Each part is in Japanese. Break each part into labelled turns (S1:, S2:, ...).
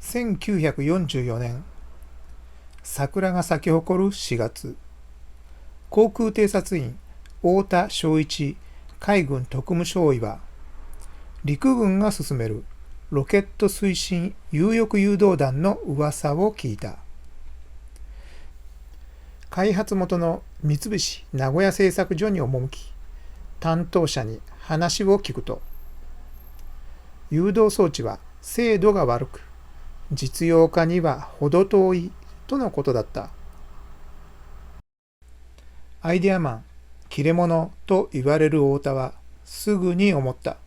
S1: 1944年、桜が咲き誇る4月、航空偵察員太田昭一海軍特務少尉は、陸軍が進めるロケット推進有翼誘導弾の噂を聞いた。開発元の三菱名古屋製作所に赴き、担当者に話を聞くと、誘導装置は精度が悪く、実用化には程遠いとのことだった。アイデアマン、切れ者と言われる太田はすぐに思った。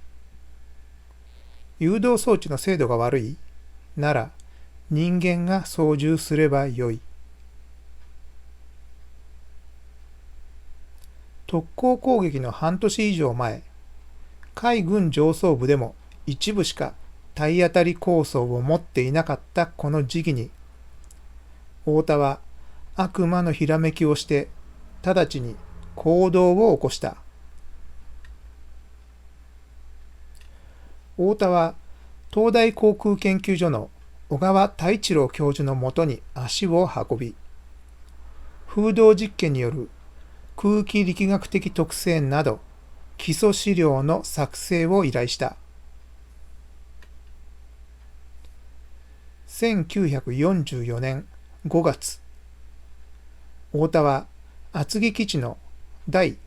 S1: 誘導装置の精度が悪いなら人間が操縦すればよい。特攻攻撃の半年以上前、海軍上層部でも一部しか体当たり構想を持っていなかったこの時期に、太田は悪魔のひらめきをして、直ちに行動を起こした。太田は東大航空研究所の小川太一郎教授のもとに足を運び、風洞実験による空気力学的特性など基礎資料の作成を依頼した。1944年5月、太田は厚木基地の第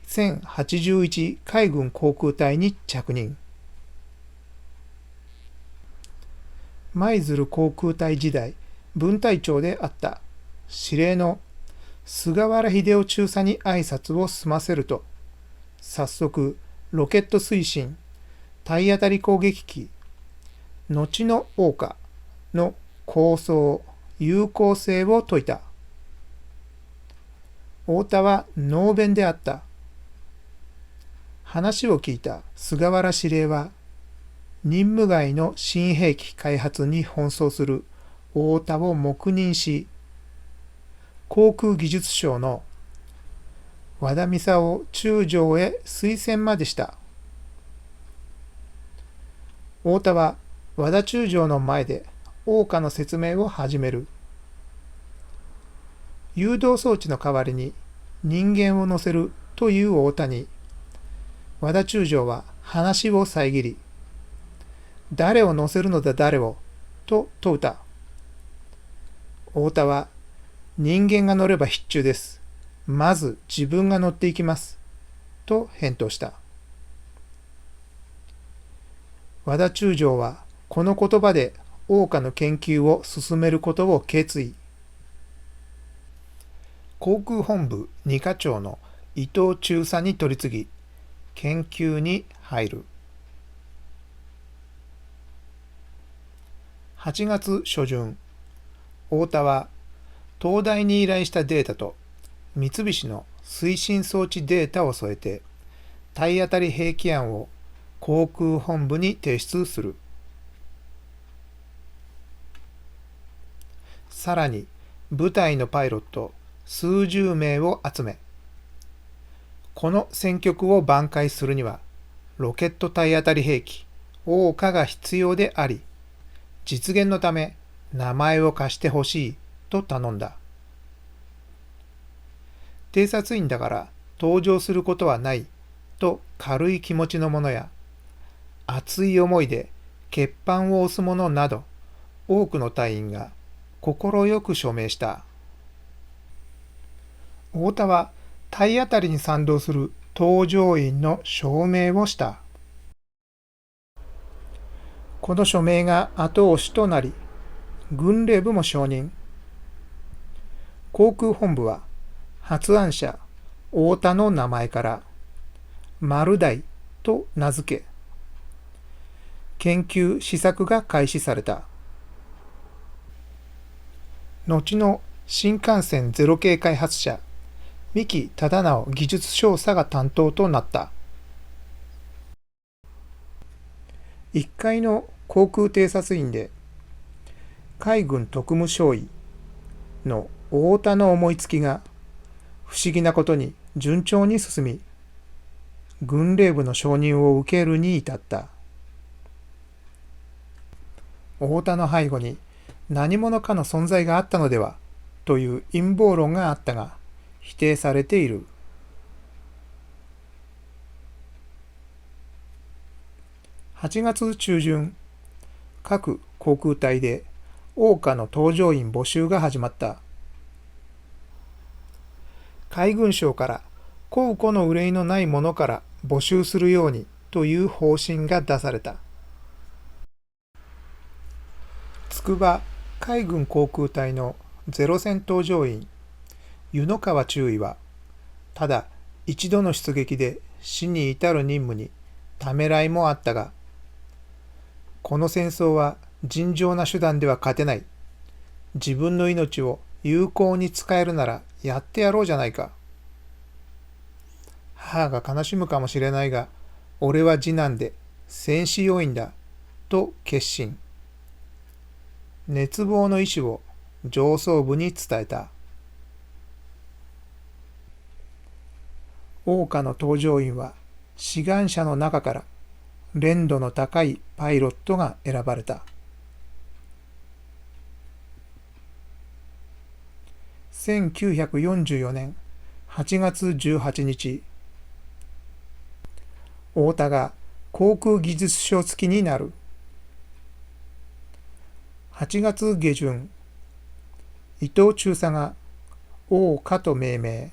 S1: 1081海軍航空隊に着任。舞鶴航空隊時代分隊長であった司令の菅原秀夫中佐に挨拶を済ませると、早速ロケット推進体当たり攻撃機後の桜花の構想有効性を説いた。太田は能弁であった。話を聞いた菅原司令は、任務外の新兵器開発に奔走する太田を黙認し、航空技術省の和田操中将へ推薦までした。太田は和田中将の前で桜花の説明を始める。誘導装置の代わりに人間を乗せるという太田に、和田中将は話を遮り、誰を乗せるのだ誰をと問うた。太田は、人間が乗れば必中です。まず自分が乗っていきます。と返答した。和田中将はこの言葉で桜花の研究を進めることを決意。航空本部二課長の伊藤中佐に取り次ぎ、研究に入る。8月初旬、太田は東大に依頼したデータと三菱の推進装置データを添えて、体当たり兵器案を航空本部に提出する。さらに部隊のパイロット数十名を集め、この戦局を挽回するにはロケット体当たり兵器桜花が必要であり、実現のため名前を貸してほしいと頼んだ。偵察員だから登場することはないと軽い気持ちの者や、熱い思いで欠板を押す者など多くの隊員が快く署名した。太田は体当たりに賛同する搭乗員の署名をした。この署名が後押しとなり、軍令部も承認。航空本部は発案者太田の名前から丸大と名付け、研究試作が開始された。後の新幹線ゼロ系開発者三木忠直技術少佐が担当となった。1階の航空偵察員で海軍特務少尉の太田の思いつきが不思議なことに順調に進み、軍令部の承認を受けるに至った。太田の背後に何者かの存在があったのではという陰謀論があったが、否定されている。8月中旬、各航空隊で桜花の搭乗員募集が始まった。海軍省から公庫の憂いのないものから募集するようにという方針が出された。筑波海軍航空隊のゼロ戦搭乗員、湯野川中尉は、ただ一度の出撃で死に至る任務にためらいもあったが、この戦争は尋常な手段では勝てない。自分の命を有効に使えるならやってやろうじゃないか。母が悲しむかもしれないが、俺は次男で戦士要員だ、と決心。熱望の意志を上層部に伝えた。桜花の搭乗員は志願者の中から練度の高いパイロットが選ばれた。1944年8月18日、太田が航空技術書付きになる。8月下旬、伊藤中佐が桜花と命名。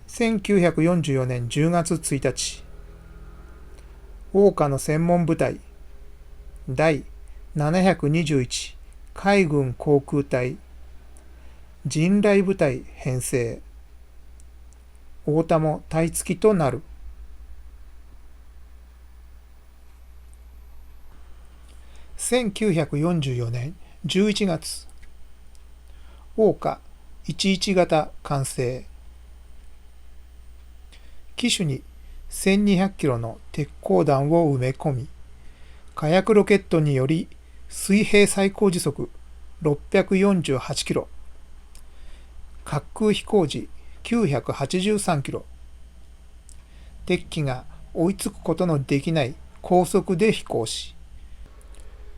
S1: 1944年10月1日、桜花の専門部隊第721海軍航空隊陣雷部隊編成。太田も隊付きとなる。1944年11月、桜花11型完成。機首に1200キロの鉄鋼弾を埋め込み、火薬ロケットにより水平最高時速648キロ、滑空飛行時983キロ、敵機が追いつくことのできない高速で飛行し、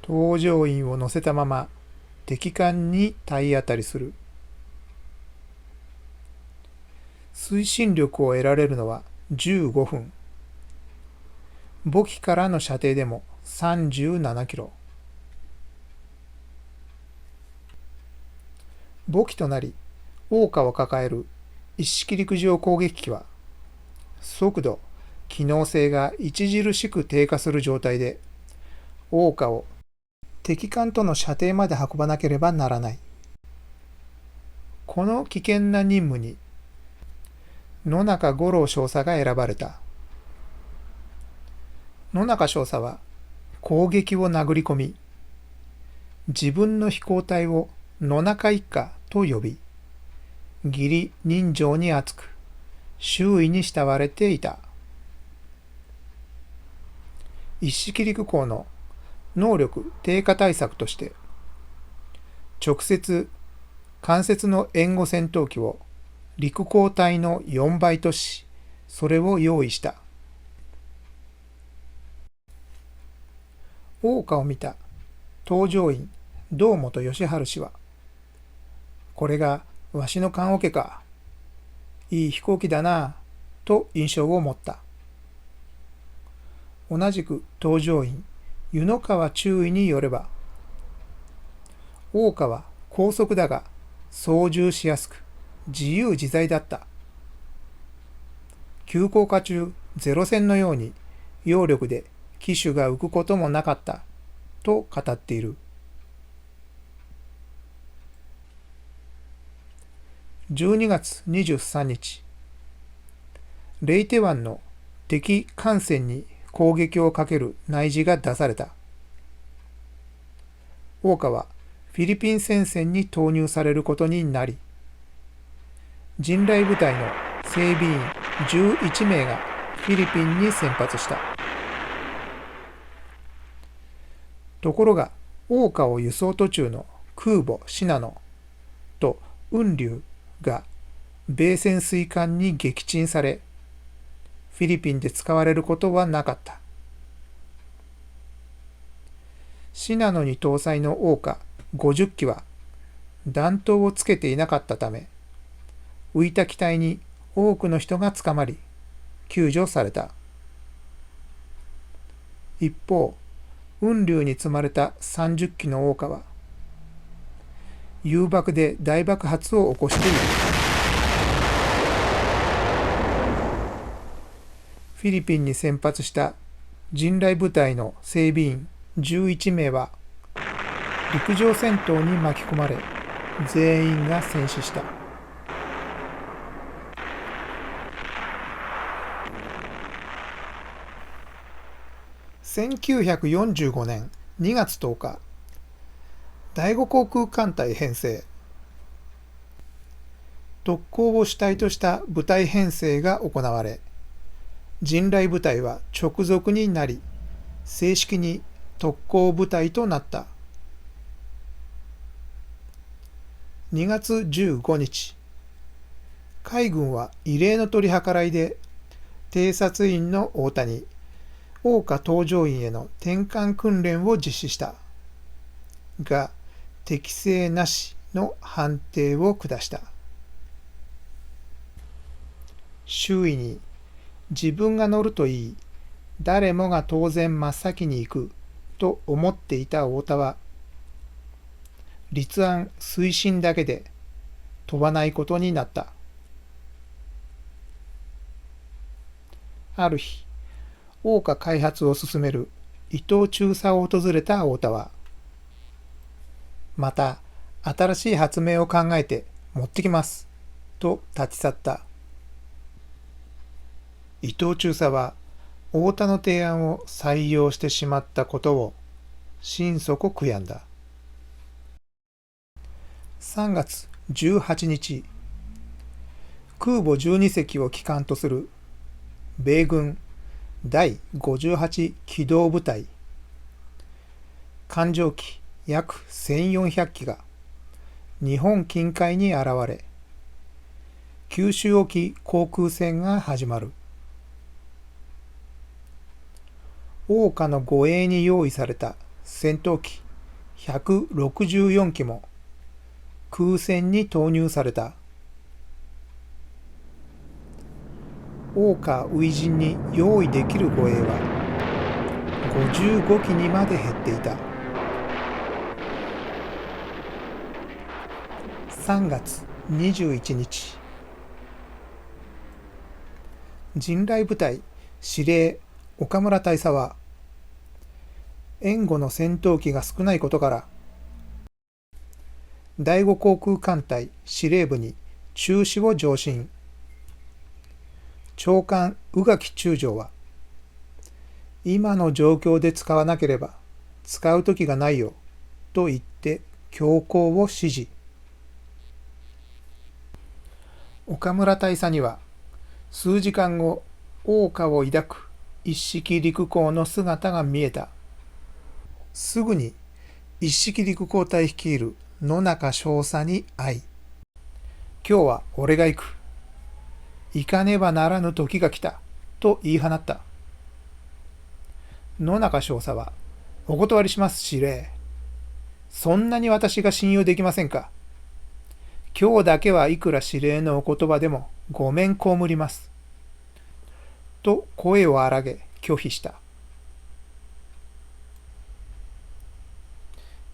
S1: 搭乗員を乗せたまま敵艦に体当たりする。推進力を得られるのは15分。母機からの射程でも37キロ。母機となり、桜花を抱える一式陸上攻撃機は、速度、機能性が著しく低下する状態で、桜花を敵艦との射程まで運ばなければならない。この危険な任務に、野中五郎少佐が選ばれた。野中少佐は攻撃を殴り込み、自分の飛行隊を野中一家と呼び、義理人情に厚く、周囲に慕われていた。一式陸港の能力低下対策として、直接間接の援護戦闘機を陸港隊の4倍とし、それを用意した。桜花を見た搭乗員堂本義治氏は、これがわしの棺桶か。いい飛行機だな、と印象を持った。同じく搭乗員湯野川中尉によれば、桜花は高速だが操縦しやすく自由自在だった。急降下中ゼロ戦のように揚力で機首が浮くこともなかったと語っている。12月23日、レイテ湾の敵艦船に攻撃をかける内示が出された。桜花はフィリピン戦線に投入されることになり、陣雷部隊の整備員11名がフィリピンに先発した。ところが、桜花を輸送途中の空母信濃と雲龍が米潜水艦に撃沈され、フィリピンで使われることはなかった。信濃に搭載の桜花50機は弾頭をつけていなかったため、浮いた機体に多くの人が捕まり、救助された。一方、雲龍に積まれた30機の桜花は、誘爆で大爆発を起こしている。フィリピンに先発した人雷部隊の整備員11名は、陸上戦闘に巻き込まれ、全員が戦死した。1945年2月10日、第五航空艦隊編成。特攻を主体とした部隊編成が行われ、人雷部隊は直属になり、正式に特攻部隊となった。2月15日、海軍は異例の取り計らいで、偵察員の太田に、桜花搭乗員への転換訓練を実施した。が、適正なしの判定を下した。周囲に、自分が乗るといい、誰もが当然真っ先に行く、と思っていた太田は、立案推進だけで飛ばないことになった。ある日、桜花開発を進める伊藤忠佐を訪れた太田は、また新しい発明を考えて持ってきます、と立ち去った。伊藤忠佐は太田の提案を採用してしまったことを心底悔やんだ。3月18日、空母12隻を旗艦とする米軍第58機動部隊、艦上機約1400機が日本近海に現れ、九州沖航空戦が始まる。桜花の護衛に用意された戦闘機164機も空戦に投入された。桜花初陣に用意できる護衛は55機にまで減っていた。3月21日、人雷部隊司令岡村大佐は、援護の戦闘機が少ないことから、第五航空艦隊司令部に中止を上申。長官宇垣中将は、今の状況で使わなければ使う時がないよ、と言って強行を指示。岡村大佐には、数時間後、桜花を抱く一式陸攻の姿が見えた。すぐに一式陸攻隊率いる野中少佐に会い、今日は俺が行く。行かねばならぬ時が来た、と言い放った。野中少佐は、お断りします、司令。そんなに私が信用できませんか。今日だけはいくら司令のお言葉でもごめん被ります。と声を荒げ拒否した。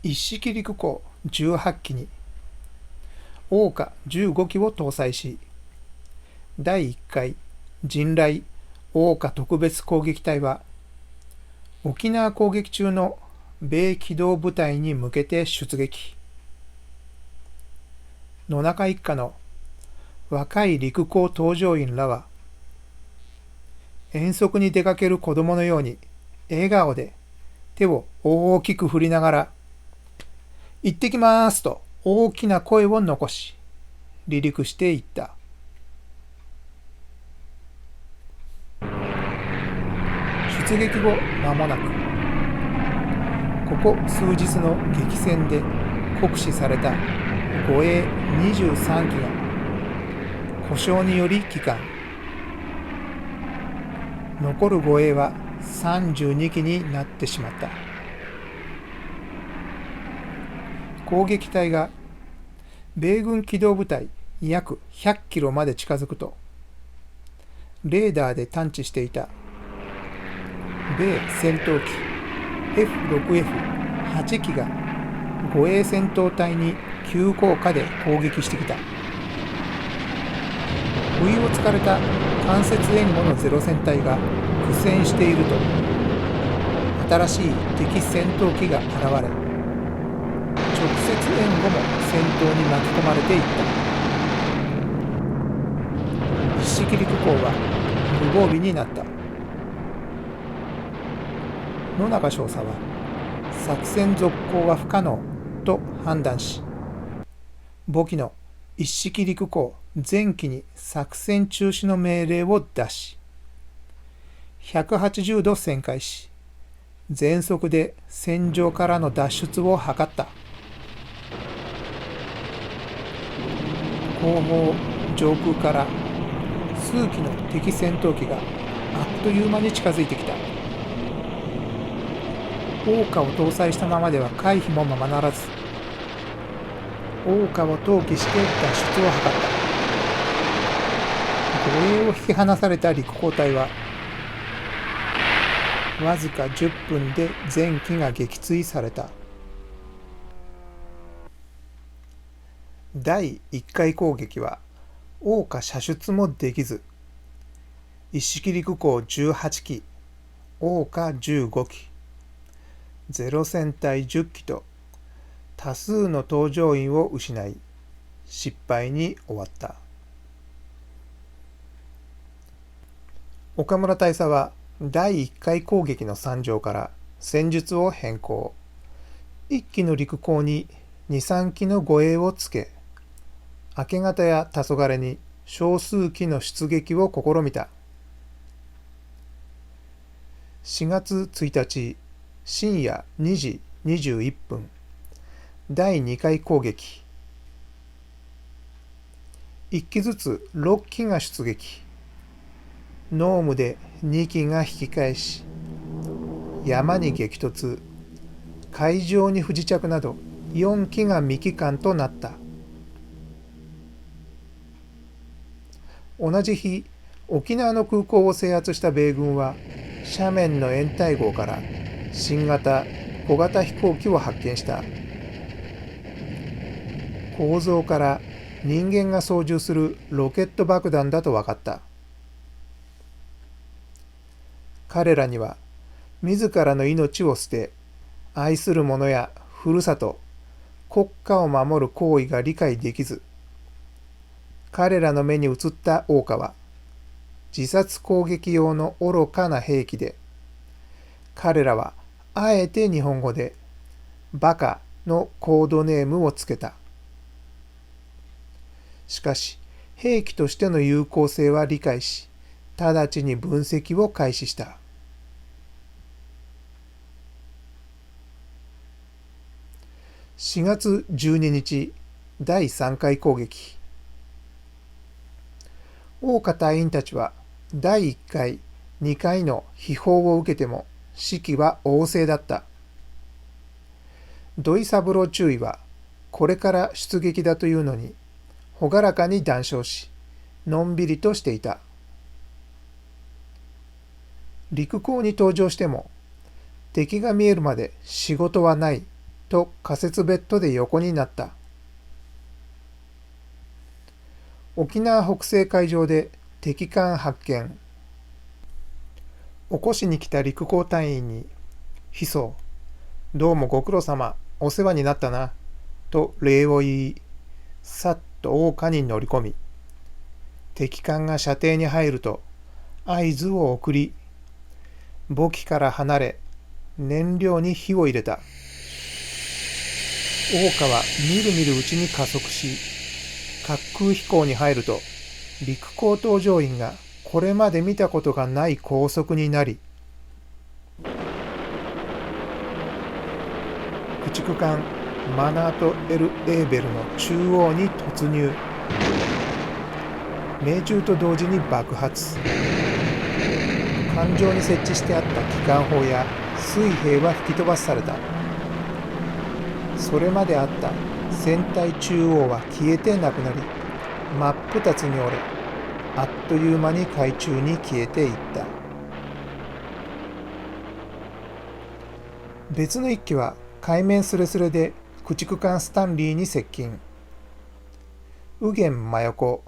S1: 一式陸攻18機に桜花15機を搭載し、第1回人雷桜花特別攻撃隊は沖縄攻撃中の米機動部隊に向けて出撃。野中一家の若い陸攻搭乗員らは、遠足に出かける子供のように笑顔で手を大きく振りながら、行ってきますと大きな声を残し、離陸していった。出撃後間もなく、ここ数日の激戦で酷使された護衛23機が故障により帰還。残る護衛は32機になってしまった。攻撃隊が米軍機動部隊約100キロまで近づくと、レーダーで探知していた米戦闘機 F6F8 機が護衛戦闘隊に急降下で攻撃してきた。不意をつかれた間接援護のゼロ戦隊が苦戦していると、新しい敵戦闘機が現れ、直接援護も戦闘に巻き込まれていった。一式陸攻は無防備になった。野中少佐は作戦続行は不可能と判断し、簿記の一式陸攻全機に作戦中止の命令を出し、180度旋回し、全速で戦場からの脱出を図った。後方上空から数機の敵戦闘機があっという間に近づいてきた。桜花を搭載したままでは回避もままならず、桜花を投棄して脱出を図った。護衛を引き離された陸攻隊はわずか10分で全機が撃墜された。第1回攻撃は桜花射出もできず、一式陸攻18機、桜花15機、ゼロ戦隊10機と多数の搭乗員を失い、失敗に終わった。岡村大佐は第1回攻撃の惨状から戦術を変更。1機の陸攻に2、3機の護衛をつけ、明け方や黄昏に少数機の出撃を試みた。4月1日深夜2時21分、第2回攻撃。1機ずつ6機が出撃。濃霧で2機が引き返し、山に激突、海上に不時着など4機が未帰還となった。同じ日、沖縄の空港を制圧した米軍は、斜面の掩体壕から新型小型飛行機を発見した。構造から人間が操縦するロケット爆弾だと分かった。彼らには自らの命を捨て、愛する者やふるさと、国家を守る行為が理解できず、彼らの目に映った桜花は自殺攻撃用の愚かな兵器で、彼らはあえて日本語でバカのコードネームをつけた。しかし兵器としての有効性は理解し、直ちに分析を開始した。4月12日、第3回攻撃。桜花隊員たちは第1回、2回の秘宝を受けても士気は旺盛だった。土井三郎中尉はこれから出撃だというのに朗らかに談笑し、のんびりとしていた。陸港に登場しても敵が見えるまで仕事はないと仮設ベッドで横になった。沖縄北西海上で敵艦発見。起こしに来た陸港隊員に、悲壮、どうもご苦労様、お世話になったな、と礼を言い、さっと桜花に乗り込み、敵艦が射程に入ると合図を送り、簿記から離れ、燃料に火を入れた。桜花はみるみるうちに加速し、滑空飛行に入ると、陸港搭乗員がこれまで見たことがない高速になり、駆逐艦マナート・エル・エーベルの中央に突入。命中と同時に爆発。艦上に設置してあった機関砲や水兵は吹き飛ばされた。それまであった船体中央は消えてなくなり、真っ二つに折れ、あっという間に海中に消えていった。別の一機は海面すれすれで駆逐艦スタンリーに接近。右舷真横、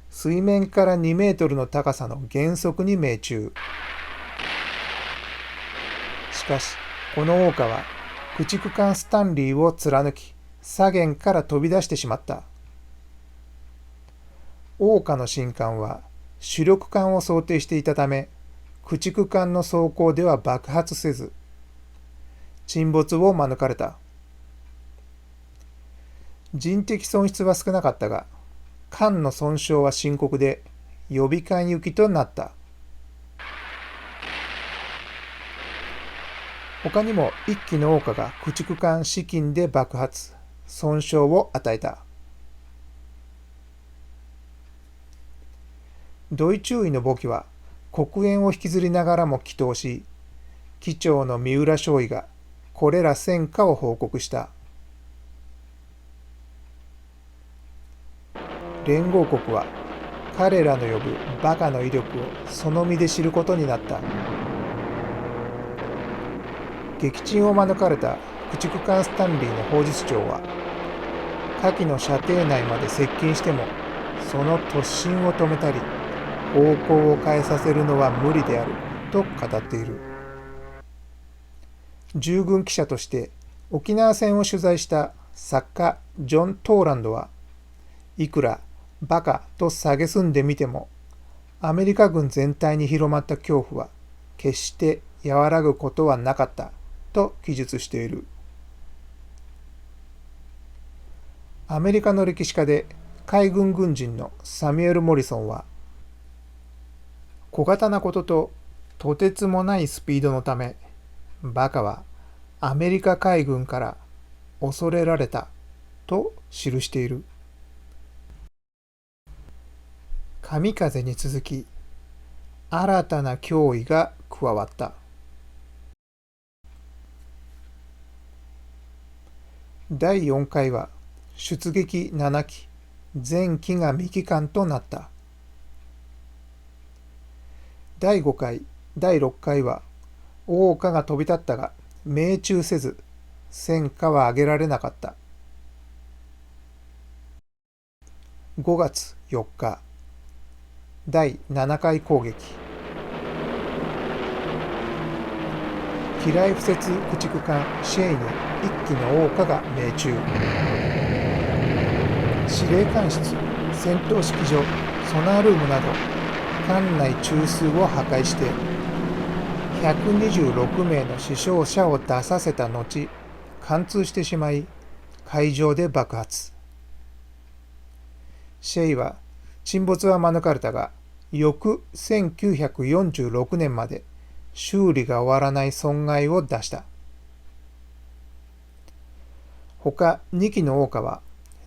S1: 水面から2メートルの高さの原則に命中。しかし、この桜花は駆逐艦スタンリーを貫き、左舷から飛び出してしまった。桜花の新艦は主力艦を想定していたため、駆逐艦の走行では爆発せず、沈没を免れた。人的損失は少なかったが、艦の損傷は深刻で予備艦行きとなった。他にも一機の桜花が駆逐艦資金で爆発、損傷を与えた。土井中尉の簿記は黒煙を引きずりながらも祈祷し、機長の三浦少尉がこれら戦果を報告した。連合国は彼らの呼ぶバカの威力をその身で知ることになった。撃沈を免れた駆逐艦スタンリーの砲術長は、下記の射程内まで接近してもその突進を止めたり方向を変えさせるのは無理であると語っている。従軍記者として沖縄戦を取材した作家ジョン・トーランドは、いくらバカと蔑んでみてもアメリカ軍全体に広まった恐怖は決して和らぐことはなかったと記述している。アメリカの歴史家で海軍軍人のサミュエル・モリソンは、小型なことととてつもないスピードのため、バカはアメリカ海軍から恐れられたと記している。神風に続き、新たな脅威が加わった。第4回は出撃7機、全機が未帰還となった。第5回、第6回は桜花が飛び立ったが命中せず、戦果は上げられなかった。5月4日、第7回攻撃。機雷敷設駆逐艦シェイに1機の桜花が命中。司令官室、戦闘指揮所、ソナールームなど艦内中枢を破壊して126名の死傷者を出させた後、貫通してしまい海上で爆発。シェイは沈没は免れたが、翌1946年まで修理が終わらない損害を出した。他2機の桜花は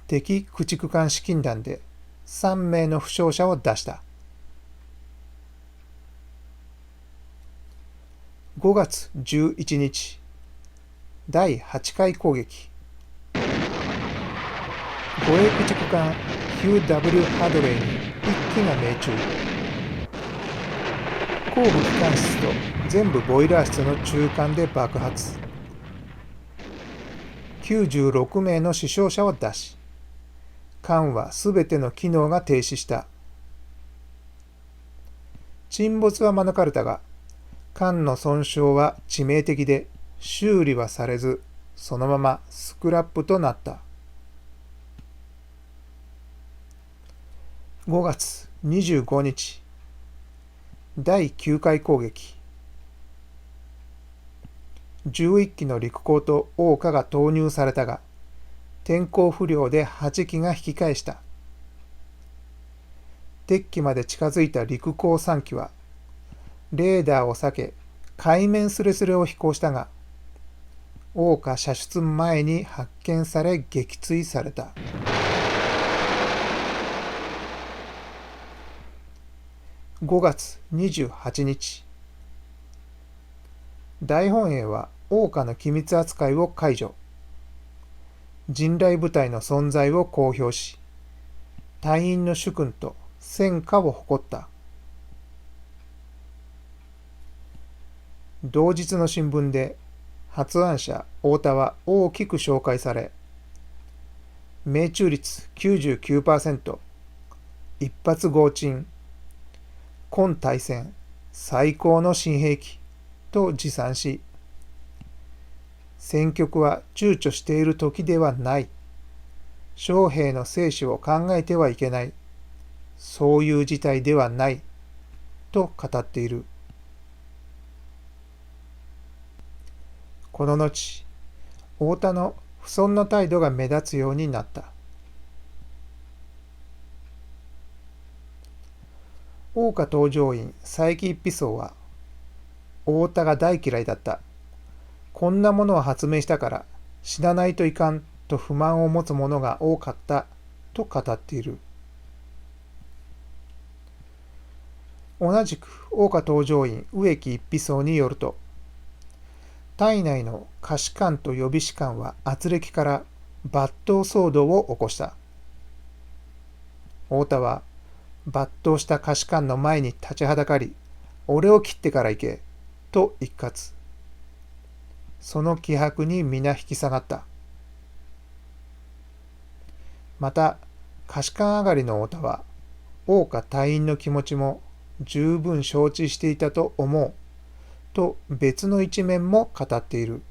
S1: 敵駆逐艦資金弾で3名の負傷者を出した。5月11日、第8回攻撃。護衛駆逐艦 QW ハドレーに1機が命中。後部機関室と全部ボイラー室の中間で爆発。96名の死傷者を出し、艦はすべての機能が停止した。沈没は免れたが、艦の損傷は致命的で修理はされず、そのままスクラップとなった。5月25日、第9回攻撃。11機の陸攻と桜花が投入されたが、天候不良で8機が引き返した。敵機まで近づいた陸攻3機は、レーダーを避け、海面すれすれを飛行したが、桜花射出前に発見され撃墜された。5月28日、大本営は桜花の機密扱いを解除。陣雷部隊の存在を公表し、隊員の主君と戦果を誇った。同日の新聞で発案者太田は大きく紹介され、命中率 99%、一発合鎮、今大戦最高の新兵器と自賛し、戦局は躊躇している時ではない。将兵の生死を考えてはいけない。そういう事態ではない。と語っている。この後、太田の不遜な態度が目立つようになった。大岡東条院佐伯一匹荘は、太田が大嫌いだった。こんなものを発明したから死なないといかんと不満を持つ者が多かったと語っている。同じく大岡東条院植木一匹荘によると、体内の下士官と予備士官は圧力から抜刀騒動を起こした。太田は抜刀した下士官の前に立ちはだかり、俺を切ってから行けと一喝。その気迫に皆引き下がった。また、下士官上がりの太田は、大岡隊員の気持ちも十分承知していたと思う、と別の一面も語っている。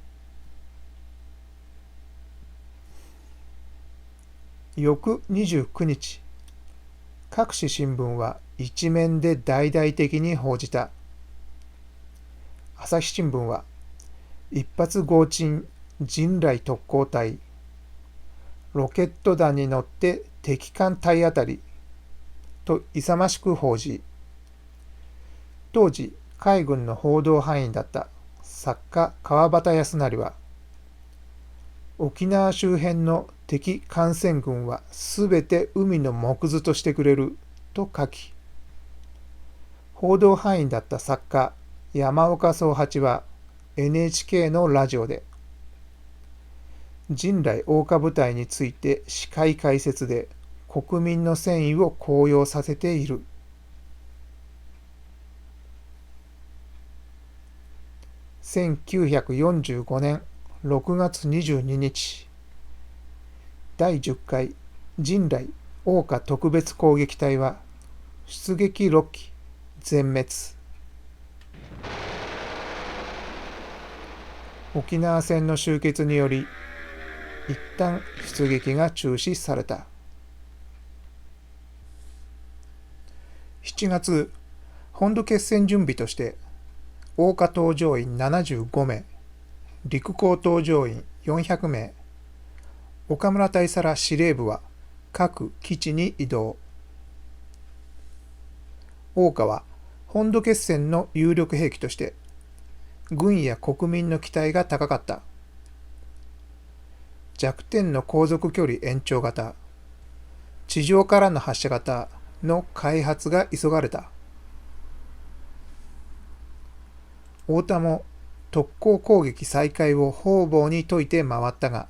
S1: 翌29日、各紙新聞は一面で大々的に報じた。朝日新聞は、一発合鎮陣雷特攻隊、ロケット弾に乗って敵艦体当たりと勇ましく報じ、当時海軍の報道範囲だった作家川端康成は、沖縄周辺の敵艦船群はすべて海の藻図としてくれると書き、報道範囲だった作家山岡宗八は NHK のラジオで、陣雷大岡部隊について司会解説で国民の戦意を高揚させている。1945年6月22日、第10回陣雷大岡特別攻撃隊は出撃6機全滅。沖縄戦の終結により一旦出撃が中止された。7月、本土決戦準備として大岡搭乗員75名、陸港搭乗員400名、岡村大佐ら司令部は各基地に移動。大岡は本土決戦の有力兵器として軍や国民の期待が高かった。弱点の航続距離延長型、地上からの発射型の開発が急がれた。太田も特攻攻撃再開を方々に説いて回ったが、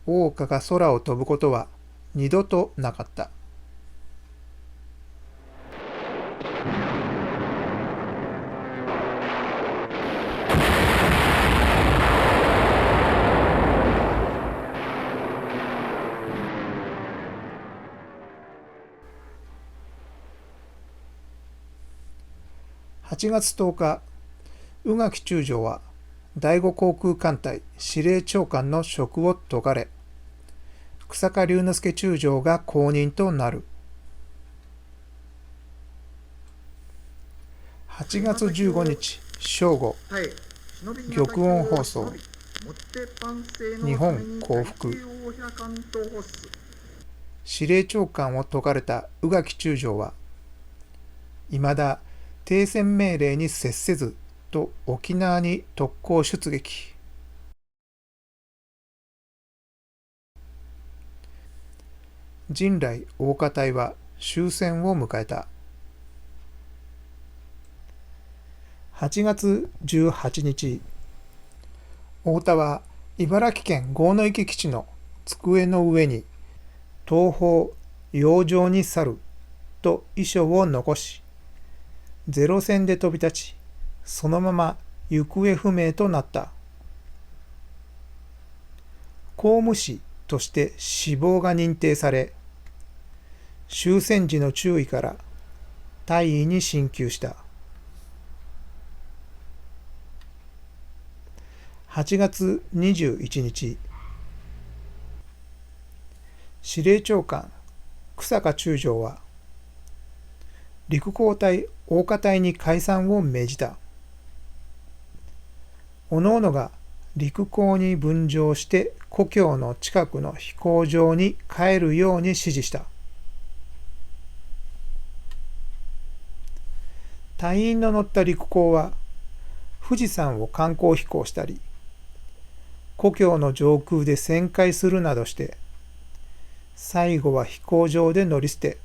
S1: 大岡が空を飛ぶことは二度となかった。8月10日、宇垣中将は第5航空艦隊司令長官の職を解かれ、日下龍之介中将が後任となる。8月15日正午、玉音放送、日本降伏。司令長官を解かれた宇垣中将は、未だ停戦命令に接せずと沖縄に特攻出撃。陣雷大岡隊は終戦を迎えた。8月18日、太田は茨城県郷野池基地の机の上に東方洋上に去ると遺書を残し、ゼロ戦で飛び立ち、そのまま行方不明となった。公務死として死亡が認定され、終戦時の注意から大尉に進級した。8月21日、司令長官久坂中将は、陸航隊桜花隊に解散を命じた。各々が陸港に分乗して故郷の近くの飛行場に帰るように指示した。隊員の乗った陸港は富士山を観光飛行したり、故郷の上空で旋回するなどして、最後は飛行場で乗り捨て、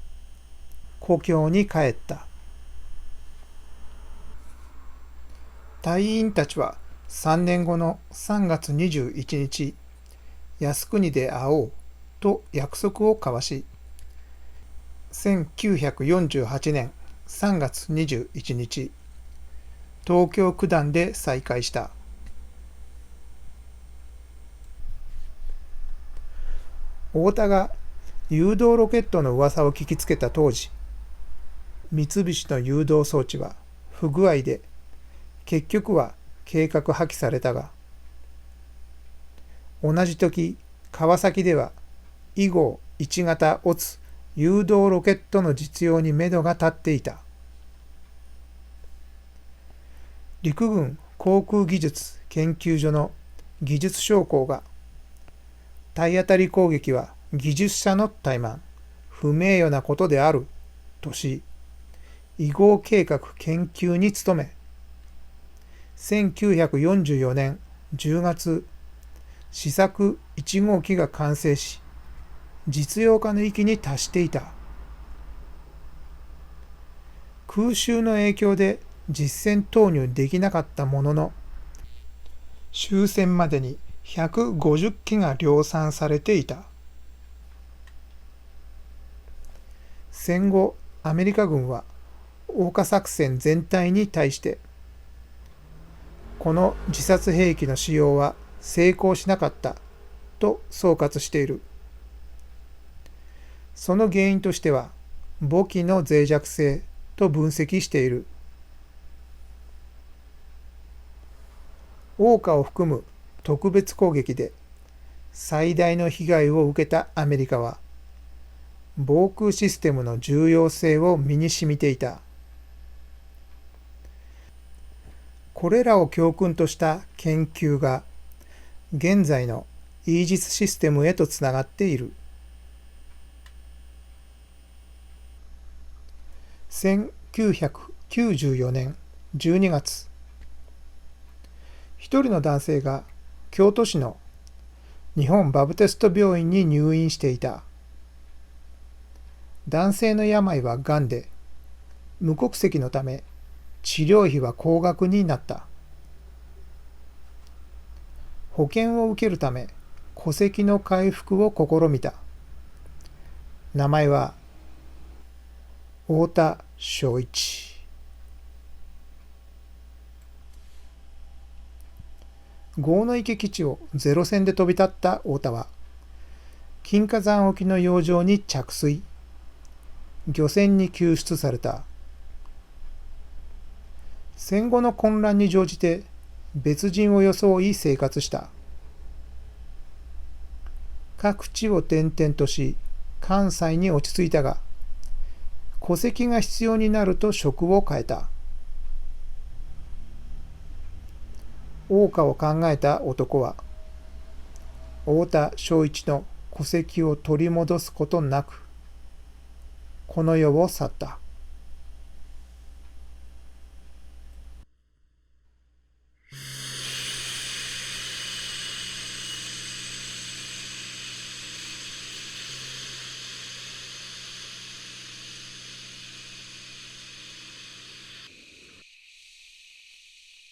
S1: 故郷に帰った。隊員たちは3年後の3月21日、靖国で会おうと約束を交わし、1948年3月21日、東京九段で再会した。太田が誘導ロケットの噂を聞きつけた当時、三菱の誘導装置は不具合で、結局は計画破棄されたが、同じ時、川崎では以後1型オツ誘導ロケットの実用にめどが立っていた。陸軍航空技術研究所の技術将校が、体当たり攻撃は技術者の怠慢、不名誉なことであるとし、以後計画研究に努め、1944年10月、試作1号機が完成し、実用化の域に達していた。空襲の影響で実戦投入できなかったものの、終戦までに150機が量産されていた。戦後、アメリカ軍は桜花作戦全体に対して、この自殺兵器の使用は成功しなかったと総括している。その原因としては、母機の脆弱性と分析している。桜花を含む特別攻撃で最大の被害を受けたアメリカは、防空システムの重要性を身に染みていた。これらを教訓とした研究が現在のイージスシステムへとつながっている。1994年12月、一人の男性が京都市の日本バプテスト病院に入院していた。男性の病はがんで、無国籍のため治療費は高額になった。保険を受けるため戸籍の回復を試みた。名前は太田正一。郷野池基地をゼロ戦で飛び立った太田は、金華山沖の洋上に着水。漁船に救出された。戦後の混乱に乗じて別人を装い生活した。各地を転々とし、関西に落ち着いたが、戸籍が必要になると職を変えた。桜花を考えた男は、太田正一の戸籍を取り戻すことなく、この世を去った。